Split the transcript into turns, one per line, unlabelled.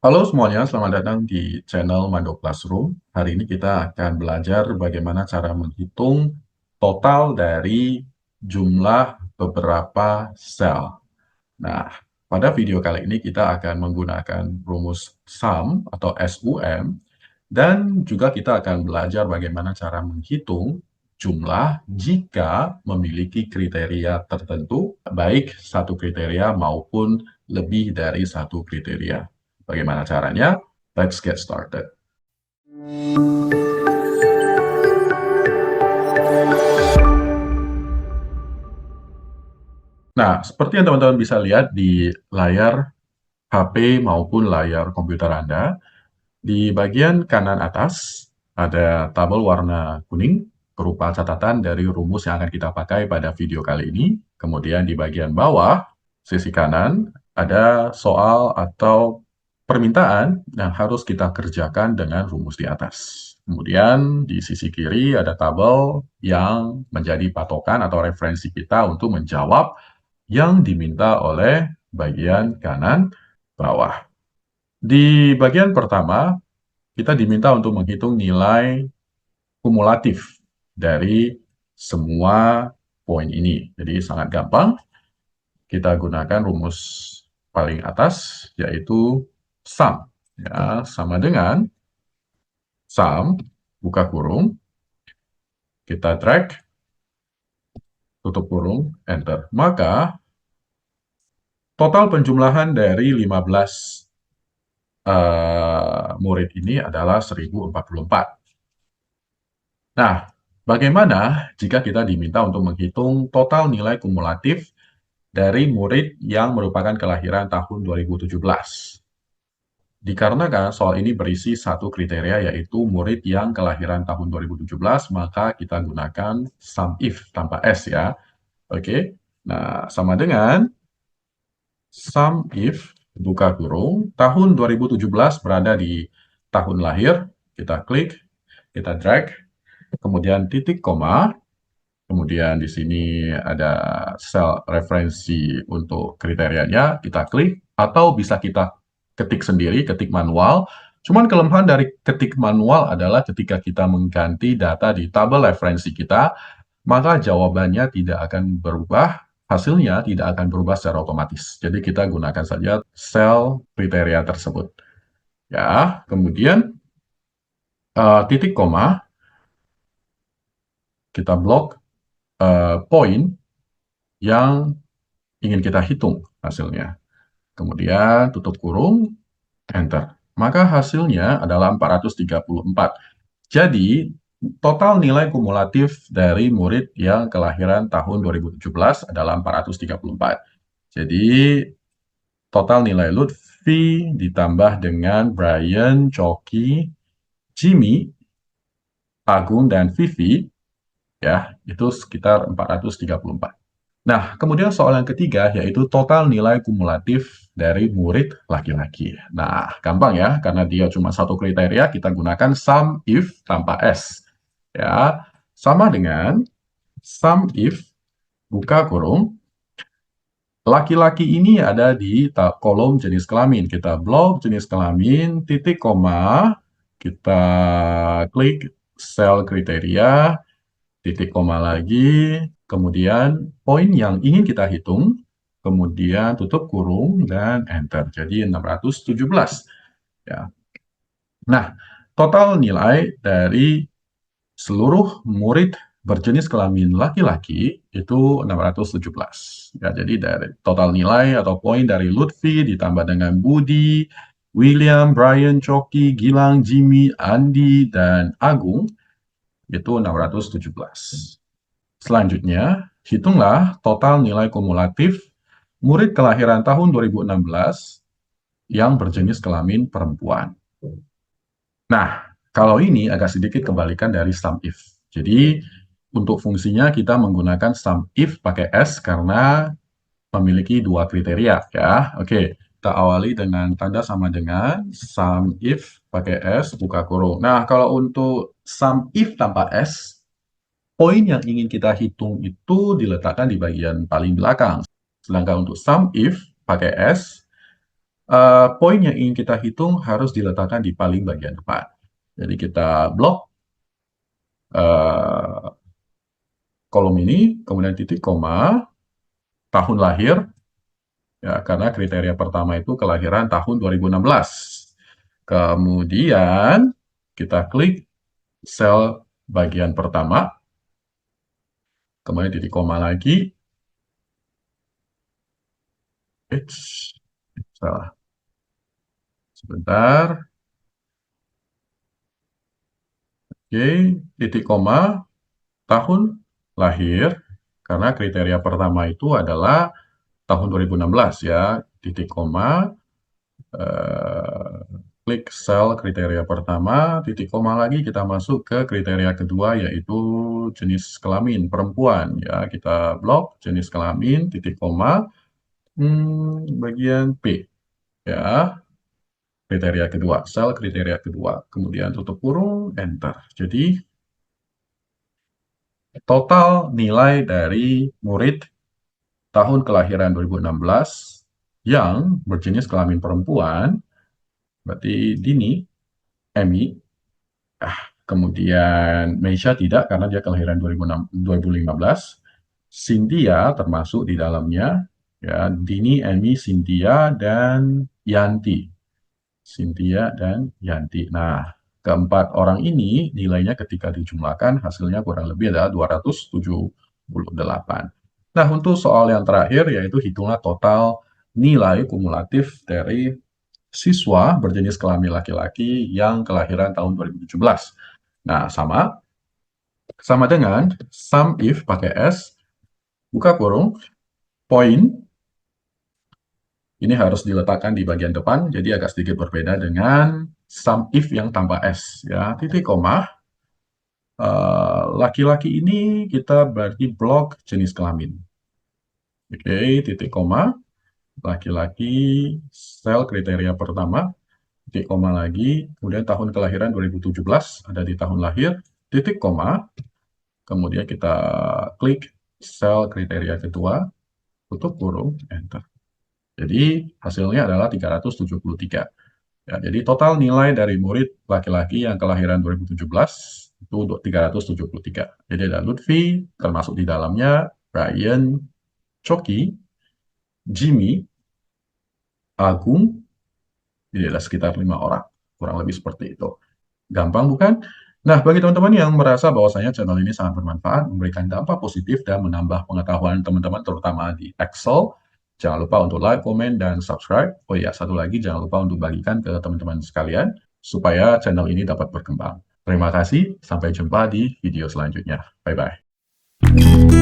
Halo semuanya, selamat datang di channel Mando Classroom. Hari ini kita akan belajar bagaimana cara menghitung total dari jumlah beberapa sel. Nah, pada video kali ini kita akan menggunakan rumus sum atau SUM dan juga kita akan belajar bagaimana cara menghitung jumlah jika memiliki kriteria tertentu, baik satu kriteria maupun lebih dari satu kriteria. Bagaimana caranya? Let's get started. Nah, seperti yang teman-teman bisa lihat di layar HP maupun layar komputer Anda, di bagian kanan atas ada tabel warna kuning berupa catatan dari rumus yang akan kita pakai pada video kali ini. Kemudian di bagian bawah, sisi kanan, ada soal atau permintaan yang harus kita kerjakan dengan rumus di atas. Kemudian di sisi kiri ada tabel yang menjadi patokan atau referensi kita untuk menjawab yang diminta oleh bagian kanan bawah. Di bagian pertama, kita diminta untuk menghitung nilai kumulatif dari semua poin ini. Jadi sangat gampang, kita gunakan rumus paling atas, yaitu sum. Ya, sama dengan sum, buka kurung, kita drag, tutup kurung, enter. Maka, total penjumlahan dari 15 murid ini adalah 1044. Nah, bagaimana jika kita diminta untuk menghitung total nilai kumulatif dari murid yang merupakan kelahiran tahun 2017? Dikarenakan soal ini berisi satu kriteria, yaitu murid yang kelahiran tahun 2017, maka kita gunakan sum if tanpa S ya. Oke, nah sama dengan sum if, buka kurung, tahun 2017 berada di tahun lahir, kita klik, kita drag, kemudian titik koma, kemudian di sini ada sel referensi untuk kriterianya, kita klik, atau bisa kita ketik sendiri, ketik manual. Cuman kelemahan dari ketik manual adalah ketika kita mengganti data di tabel referensi kita, maka jawabannya tidak akan berubah, hasilnya tidak akan berubah secara otomatis. Jadi kita gunakan saja sel kriteria tersebut. Ya, kemudian titik koma, kita blok poin yang ingin kita hitung hasilnya. Kemudian tutup kurung, enter. Maka hasilnya adalah 434. Jadi, total nilai kumulatif dari murid yang kelahiran tahun 2017 adalah 434. Jadi, total nilai Lutfi ditambah dengan Brian, Choki, Jimmy, Agung, dan Vivi, ya, itu sekitar 434. Nah, kemudian soal yang ketiga yaitu total nilai kumulatif dari murid laki-laki. Nah, gampang ya, karena dia cuma satu kriteria, kita gunakan sum if tanpa S. Ya, sama dengan sum if, buka kurung, laki-laki ini ada di kolom jenis kelamin. Kita blok jenis kelamin, titik koma, kita klik sel kriteria, titik koma lagi, kemudian poin yang ingin kita hitung, kemudian tutup kurung, dan enter. Jadi 617. Ya. Nah, total nilai dari seluruh murid berjenis kelamin laki-laki itu 617. Ya, jadi dari total nilai atau poin dari Lutfi ditambah dengan Budi, William, Brian, Choki, Gilang, Jimmy, Andi, dan Agung itu 617. Selanjutnya, hitunglah total nilai kumulatif murid kelahiran tahun 2016 yang berjenis kelamin perempuan. Nah, kalau ini agak sedikit kebalikan dari sum if. Jadi, untuk fungsinya kita menggunakan sum if pakai S karena memiliki dua kriteria ya. Oke, kita awali dengan tanda sama dengan sum if pakai S buka kurung. Nah, kalau untuk sum if tanpa S, poin yang ingin kita hitung itu diletakkan di bagian paling belakang. Sedangkan untuk sum if pakai S, poin yang ingin kita hitung harus diletakkan di paling bagian depan. Jadi kita blok kolom ini, kemudian titik koma, tahun lahir, ya, karena kriteria pertama itu kelahiran tahun 2016. Kemudian kita klik sel bagian pertama, kemudian titik koma lagi. Salah. Sebentar. Oke, titik koma, tahun lahir, karena kriteria pertama itu adalah tahun 2016 ya, titik koma, klik sel kriteria pertama, titik koma lagi kita masuk ke kriteria kedua yaitu jenis kelamin perempuan ya, kita blok jenis kelamin, titik koma, bagian P ya, kriteria kedua, sel kriteria kedua, kemudian tutup kurung, enter. Jadi total nilai dari murid tahun kelahiran 2016 yang berjenis kelamin perempuan, berarti Dini, Emi, kemudian Meisha tidak karena dia kelahiran 2015, Cynthia termasuk di dalamnya, ya, Dini, Emi, Cynthia, dan Yanti. Cynthia dan Yanti. Nah, keempat orang ini nilainya ketika dijumlahkan hasilnya kurang lebih adalah 278. Nah, untuk soal yang terakhir yaitu hitunglah total nilai kumulatif dari siswa berjenis kelamin laki-laki yang kelahiran tahun 2017. Nah, sama dengan sum if pakai S, buka kurung, poin, ini harus diletakkan di bagian depan, jadi agak sedikit berbeda dengan sum if yang tanpa S. Ya, titik koma, laki-laki ini kita berarti blok jenis kelamin. Oke, titik koma, laki-laki sel kriteria pertama, titik koma lagi, kemudian tahun kelahiran 2017 ada di tahun lahir, titik koma, kemudian kita klik sel kriteria kedua, tutup kurung, enter. Jadi hasilnya adalah 373. Ya, jadi total nilai dari murid laki-laki yang kelahiran 2017 itu 373. Jadi ada Lutfi, termasuk di dalamnya Brian, Coki, Jimmy, Agung, jadi ada sekitar 5 orang. Kurang lebih seperti itu. Gampang bukan? Nah, bagi teman-teman yang merasa bahwasanya channel ini sangat bermanfaat, memberikan dampak positif dan menambah pengetahuan teman-teman terutama di Excel, jangan lupa untuk like, komen, dan subscribe. Oh iya, satu lagi jangan lupa untuk bagikan ke teman-teman sekalian supaya channel ini dapat berkembang. Terima kasih, sampai jumpa di video selanjutnya. Bye-bye.